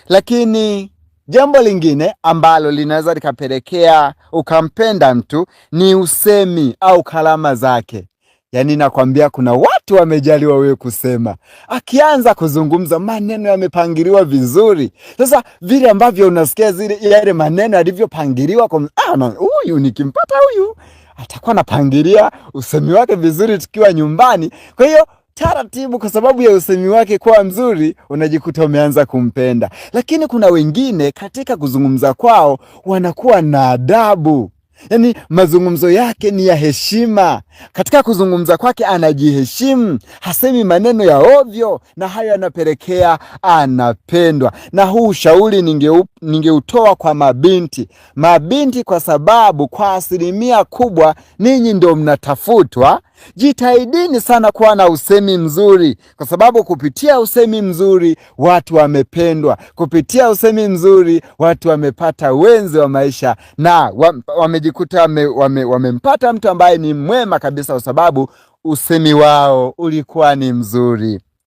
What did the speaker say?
Lakini jambo lingine ambalo linaweza likapelekea ukampenda mtu ni usemi au kalama zake. Yaani nakwambia kuna watu wamejaliwa wewe kusema. Akianza kuzungumza maneno yamepangiliwa vizuri. Sasa vile ambavyo unasikia yale maneno yalivyopangiliwa kwa huyu nikimpata huyu atakuwa napangilia usemi wake vizuri tukiwa nyumbani. Kwa hiyo taratibu, kwa sababu ya usemi wake kuwa mzuri, unajikuta umeanza kumpenda. Lakini kuna wengine katika kuzungumza kwao wanakuwa na adabu. Yaani mazungumzo yake ni ya heshima. Katika kuzungumza kwake anajiheshimu, hasemi maneno ya ovyo, na hayo yanapelekea anapendwa. Na huu ushauri ningeutoa kwa mabinti. Mabinti, kwa sababu kwa asilimia kubwa ninyi ndio mnatafutwa. Jitahidini sana kuwa na usemi mzuri, kwa sababu kupitia usemi mzuri watu wamependwa. Kupitia usemi mzuri watu wamepata wenzi wa maisha, na wamejikuta wamempata mtu ambaye ni mwema kabisa, kwa sababu usemi wao ulikuwa ni mzuri.